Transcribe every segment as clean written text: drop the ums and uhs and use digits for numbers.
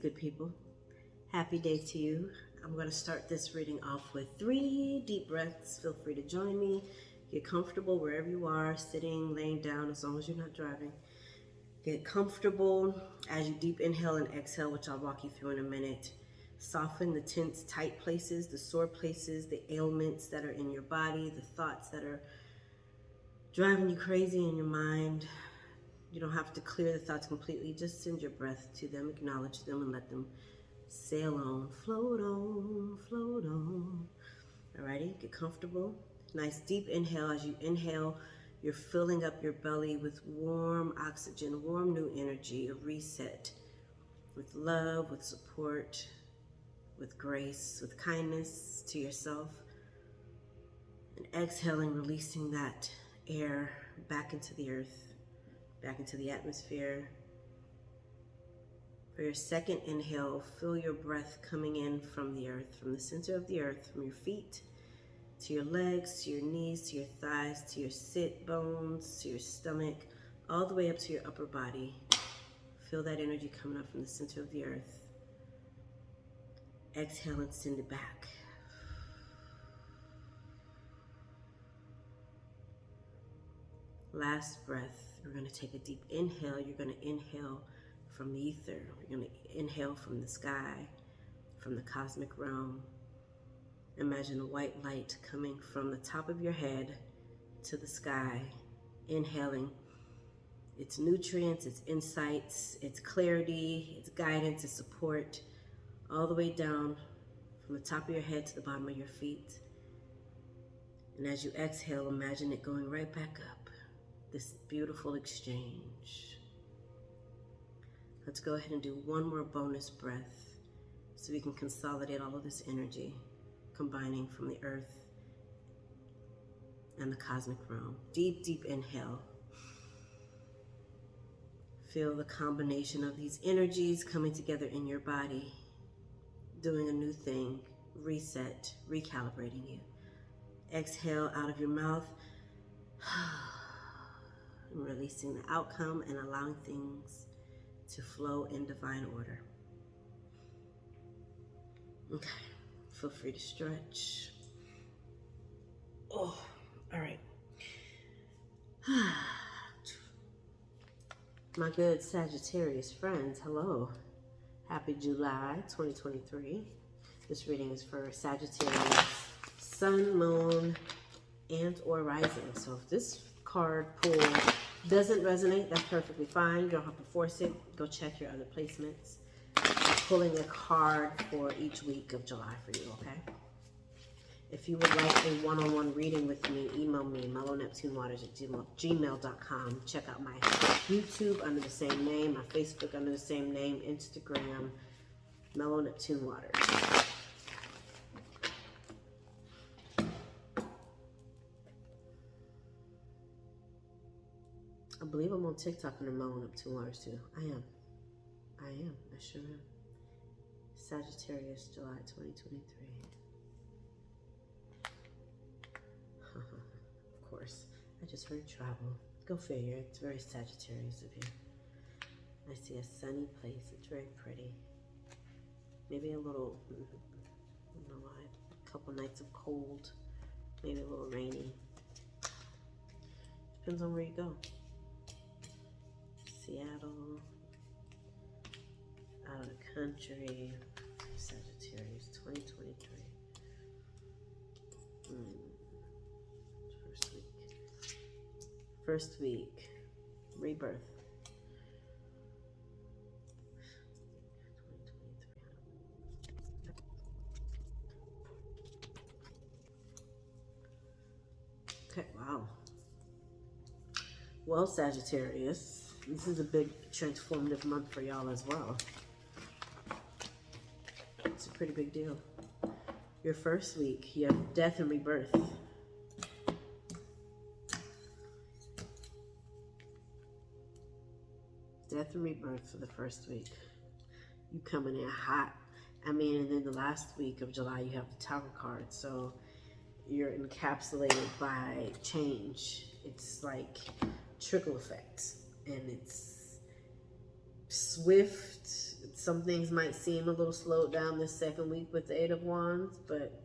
good people. Happy day to you. I'm going to start this reading off with 3 deep breaths. Feel free to join me. Get comfortable wherever you are, sitting, laying down, as long as you're not driving. Get comfortable as you deep inhale and exhale, which I'll walk you through in a minute. Soften the tense, tight places, the sore places, the ailments that are in your body, the thoughts that are driving you crazy in your mind. You don't have to clear the thoughts completely. Just send your breath to them, acknowledge them, and let them sail on, float on, float on. Alrighty, get comfortable. Nice deep inhale. As you inhale, you're filling up your belly with warm oxygen, warm new energy, a reset, with love, with support, with grace, with kindness to yourself. And exhaling, releasing that air back into the earth, back into the atmosphere. For your second inhale, feel your breath coming in from the earth, from the center of the earth, from your feet to your legs, to your knees, to your thighs, to your sit bones, to your stomach, all the way up to your upper body. Feel that energy coming up from the center of the earth. Exhale and send it back. Last breath. We're going to take a deep inhale. You're going to inhale from the ether. We're going to inhale from the sky, from the cosmic realm. Imagine a white light coming from the top of your head to the sky, inhaling its nutrients, its insights, its clarity, its guidance, its support, all the way down from the top of your head to the bottom of your feet. And as you exhale, imagine it going right back up. This beautiful exchange. Let's go ahead and do one more bonus breath so we can consolidate all of this energy, combining from the earth and the cosmic realm. Deep, deep inhale. Feel the combination of these energies coming together in your body, doing a new thing, reset, recalibrating you. Exhale out of your mouth. Releasing the outcome and allowing things to flow in divine order. Okay, feel free to stretch. Oh, all right. My good Sagittarius friends, hello. Happy July 2023. This reading is for Sagittarius, Sun, Moon, and or rising. So if this card pull doesn't resonate, that's perfectly fine. You don't have to force it. Go check your other placements. I'm pulling a card for each week of July for you, okay? If you would like a one-on-one reading with me, email me, mellow.neptunewaters@gmail.com. Check out my YouTube under the same name, my Facebook under the same name, Instagram, Mellow Neptune Waters. I believe I'm on TikTok under Mellow Neptune Waters too. I am. I sure am. Sagittarius, July 2023. Of course. I just heard travel. Go figure. It's very Sagittarius of you. I see a sunny place. It's very pretty. Maybe a little, I don't know why, a couple nights of cold. Maybe a little rainy. Depends on where you go. Seattle, out of the country, Sagittarius 2023. First week, rebirth. 2023. Okay, wow. Well, Sagittarius, this is a big transformative month for y'all as well. It's a pretty big deal. Your first week, you have death and rebirth. Death and rebirth for the first week. You coming in hot. I mean, and then the last week of July, you have the Tower card. So you're encapsulated by change. It's like trickle effect. And it's swift. Some things might seem a little slowed down this second week with the Eight of Wands, but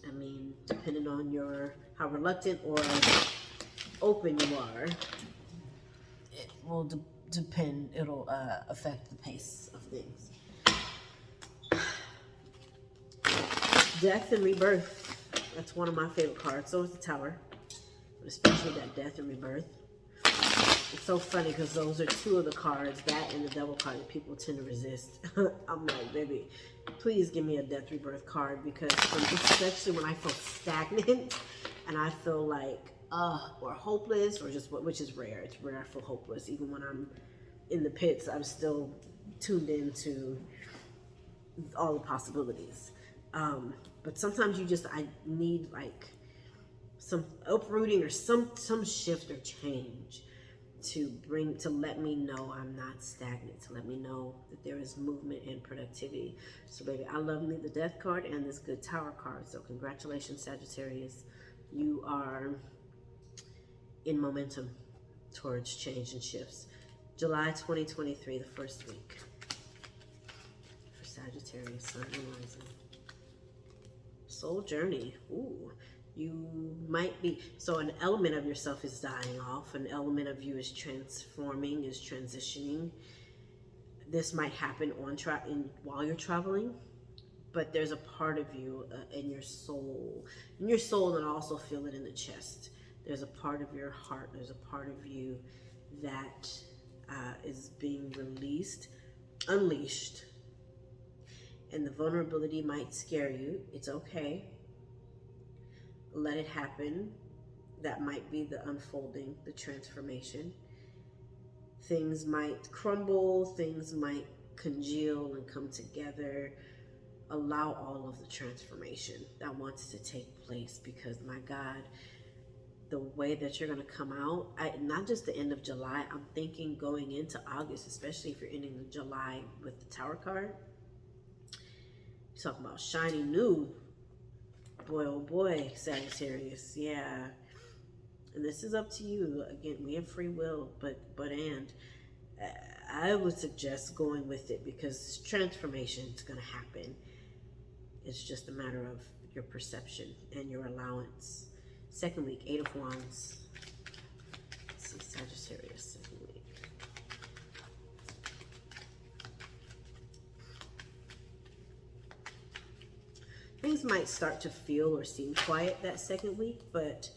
I mean, depending on how reluctant or open you are, it will depend. It'll affect the pace of things. Death and rebirth. That's one of my favorite cards. So is the Tower, but especially that Death and Rebirth. It's so funny because those are two of the cards, that and the Devil card, that people tend to resist. I'm like, baby, please give me a Death Rebirth card, because especially when I feel stagnant and I feel like, or hopeless, or just, which is rare. It's rare I feel hopeless. Even when I'm in the pits, I'm still tuned into all the possibilities. But sometimes I need like some uprooting or some shift or change to let me know I'm not stagnant, to let me know that there is movement and productivity. So baby, I love me the Death card and this good Tower card. So congratulations, Sagittarius. You are in momentum towards change and shifts. July 2023, the first week for Sagittarius, Sun and Rising. Soul journey. Ooh. You might be, so an element of yourself is dying off. An element of you is transforming, is transitioning. This might happen while you're traveling, but there's a part of you in your soul, and I also feel it in the chest. There's a part of your heart, there's a part of you that is being unleashed. And the vulnerability might scare you. It's okay. Let it happen. That might be the unfolding, the transformation. Things might crumble, things might congeal and come together. Allow all of the transformation that wants to take place, because my God, the way that you're going to come out, not just the end of July, I'm thinking going into August, especially if you're ending the July with the Tower card. You're talking about shiny new. Boy, oh boy, Sagittarius, yeah. And this is up to you. Again, we have free will, but I would suggest going with it, because transformation is going to happen. It's just a matter of your perception and your allowance. Second week, Eight of Wands. Let's see, Sagittarius, second week. Things might start to feel or seem quiet that second week, but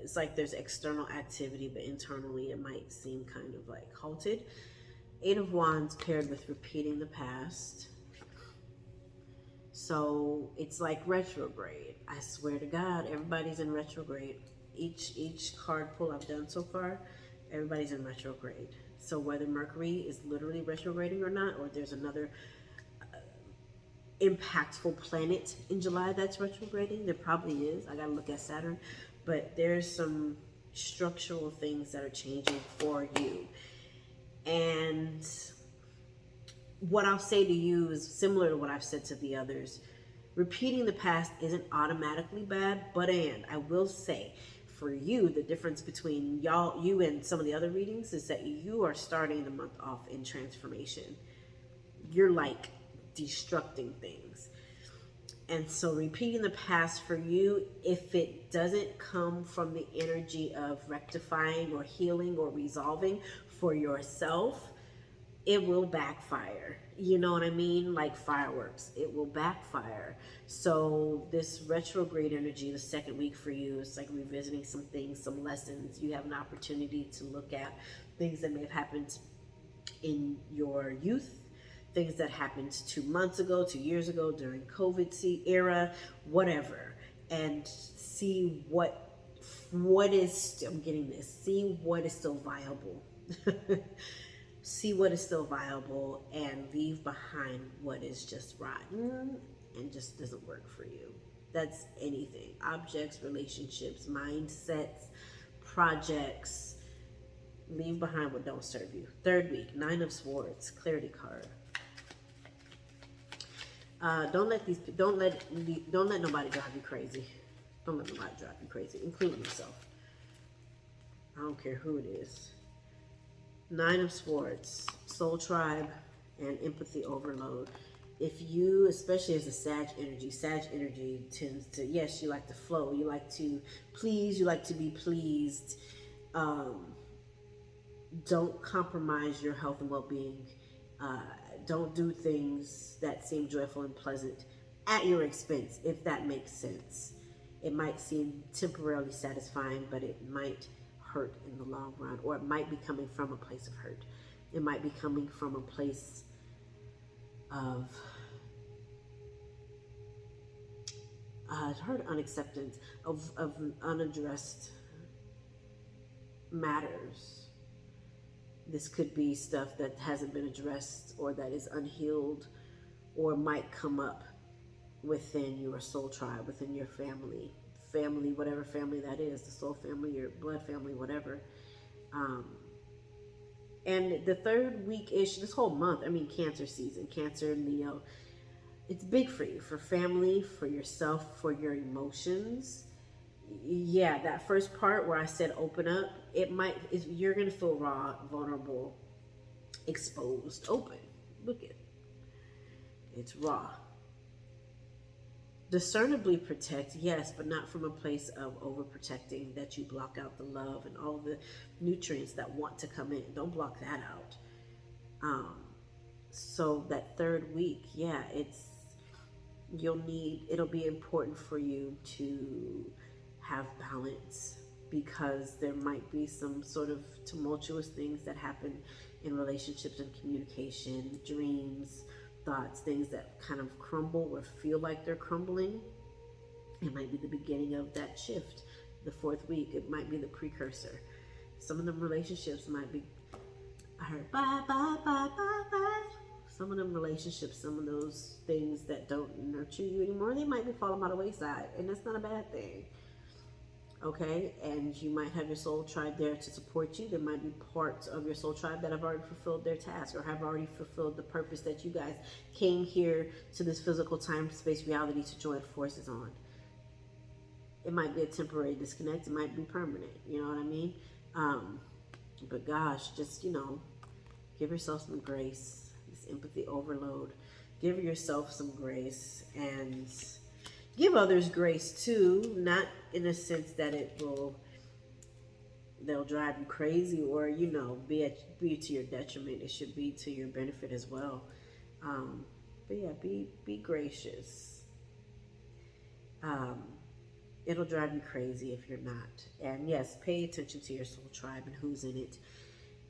it's like there's external activity, but internally it might seem kind of like halted. Eight of Wands paired with repeating the past. So it's like retrograde. I swear to God, everybody's in retrograde. Each card pull I've done so far, everybody's in retrograde. So whether Mercury is literally retrograding or not, or there's another impactful planet in July that's retrograding, there probably is. I gotta look at Saturn, but there's some structural things that are changing for you. And what I'll say to you is similar to what I've said to the others. Repeating the past isn't automatically bad, but I will say, for you, the difference between you and some of the other readings is that you are starting the month off in transformation. You're like destructing things. And so repeating the past for you, if it doesn't come from the energy of rectifying or healing or resolving for yourself, it will backfire. You know what I mean? Like fireworks, it will backfire. So this retrograde energy, the second week for you, it's like revisiting some things, some lessons. You have an opportunity to look at things that may have happened in your youth, things that happened 2 months ago, 2 years ago, during COVID era, whatever, and see what is, I'm getting this, see what is still viable. See what is still viable and leave behind what is just rotten and just doesn't work for you. That's anything. Objects, relationships, mindsets, projects. Leave behind what don't serve you. Third week, Nine of Swords, clarity card. Don't let nobody drive you crazy. Don't let nobody drive you crazy, including yourself. I don't care who it is. 9 of Swords, Soul Tribe, and Empathy Overload. If you, especially as a Sag energy tends to, yes, you like to flow. You like to please. You like to be pleased. Don't compromise your health and well-being. Don't do things that seem joyful and pleasant at your expense, if that makes sense. It might seem temporarily satisfying, but it might hurt in the long run, or it might be coming from a place of hurt. It might be coming from a place of hurt, unacceptance, of unaddressed matters. This could be stuff that hasn't been addressed, or that is unhealed, or might come up within your soul tribe, within your family, whatever family that is, the soul family, your blood family, whatever. And the third week-ish, this whole month, I mean, Cancer season, Cancer and Leo, it's big for you, for family, for yourself, for your emotions. Yeah, that first part where I said open up, you're going to feel raw, vulnerable, exposed, open. Look at it. It's raw. Discernibly protect, yes, but not from a place of overprotecting, that you block out the love and all the nutrients that want to come in. Don't block that out. So that third week, yeah, it'll be important for you to have balance, because there might be some sort of tumultuous things that happen in relationships and communication, dreams, thoughts, things that kind of crumble or feel like they're crumbling. It might be the beginning of that shift. The fourth week, it might be the precursor. Some of them relationships might be, I heard bye, bye, bye, bye, bye. Some of them relationships, some of those things that don't nurture you anymore, they might be falling by the wayside, and that's not a bad thing. Okay, and you might have your soul tribe there to support you. There might be parts of your soul tribe that have already fulfilled their task, or have already fulfilled the purpose that you guys came here to this physical time, space, reality to join forces on. It might be a temporary disconnect. It might be permanent. You know what I mean? But gosh, just, give yourself some grace. This empathy overload. Give yourself some grace, and give others grace too, not in a sense that they'll drive you crazy, or be to your detriment. It should be to your benefit as well. But yeah, be gracious. It'll drive you crazy if you're not. And yes, pay attention to your soul tribe and who's in it,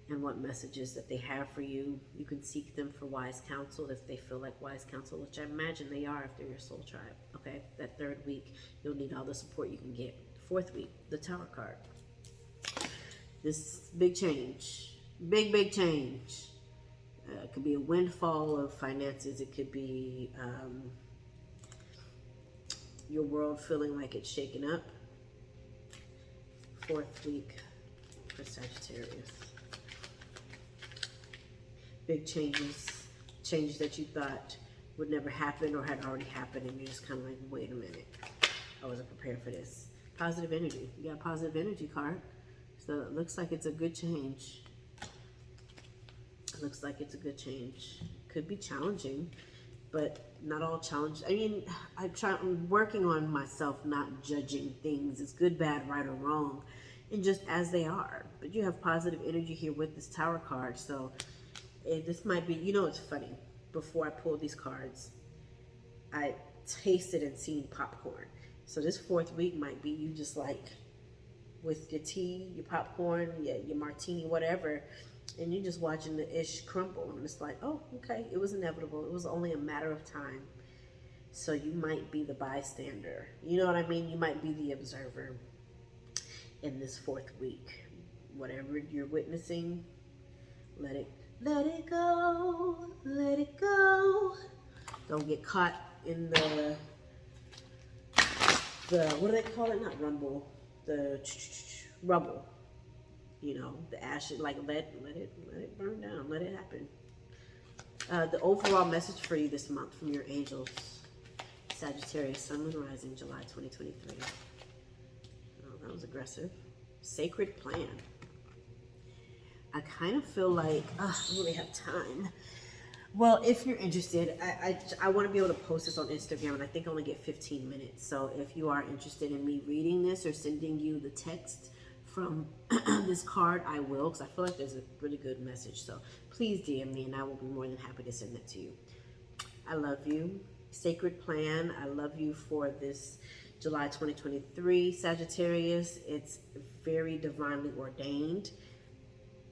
and what messages that they have for you. You can seek them for wise counsel if they feel like wise counsel, which I imagine they are if they're your soul tribe. Okay, that third week, you'll need all the support you can get. Fourth week, the Tower card. This big change, big change. It could be a windfall of finances. It could be your world feeling like it's shaken up. Fourth week for Sagittarius. Big changes that you thought would never happen or had already happened, and you're just kind of like, wait a minute, I wasn't prepared for this. Positive energy. You got a positive energy card. So it looks like it's a good change. It looks like it's a good change. Could be challenging, but not all challenge. I mean, I'm working on myself not judging things as good, bad, right, or wrong, and just as they are. But you have positive energy here with this Tower card, so this might be, it's funny. Before I pulled these cards, I tasted and seen popcorn. So this fourth week might be you just like with your tea, your popcorn, your martini, whatever, and you're just watching the ish crumble. And it's like, oh, okay, it was inevitable. It was only a matter of time. So you might be the bystander. You know what I mean? You might be the observer in this fourth week. Whatever you're witnessing, let it go, let it go. Don't get caught in the what do they call it? Not rumble, the rubble. The ashes. Like let it burn down. Let it happen. The overall message for you this month from your angels, Sagittarius, Sun, Moon, Rising, July 2023. Oh, that was aggressive. Sacred plan. I kind of feel like I don't really have time. Well, if you're interested, I want to be able to post this on Instagram, and I think I only get 15 minutes. So if you are interested in me reading this or sending you the text from this card, I will, because I feel like there's a really good message. So please DM me, and I will be more than happy to send it to you. I love you. Sacred plan. I love you for this July 2023, Sagittarius. It's very divinely ordained.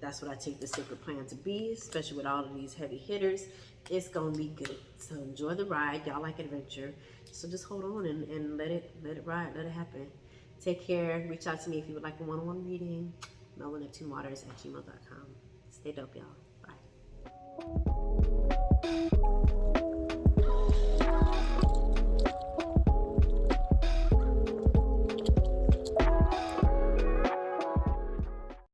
That's what I take the sacred plan to be, especially with all of these heavy hitters. It's gonna be good. So enjoy the ride. Y'all like adventure. So just hold on and let it ride, let it happen. Take care. Reach out to me if you would like a one-on-one reading. Mellow@gmail.com. Stay dope, y'all. Bye.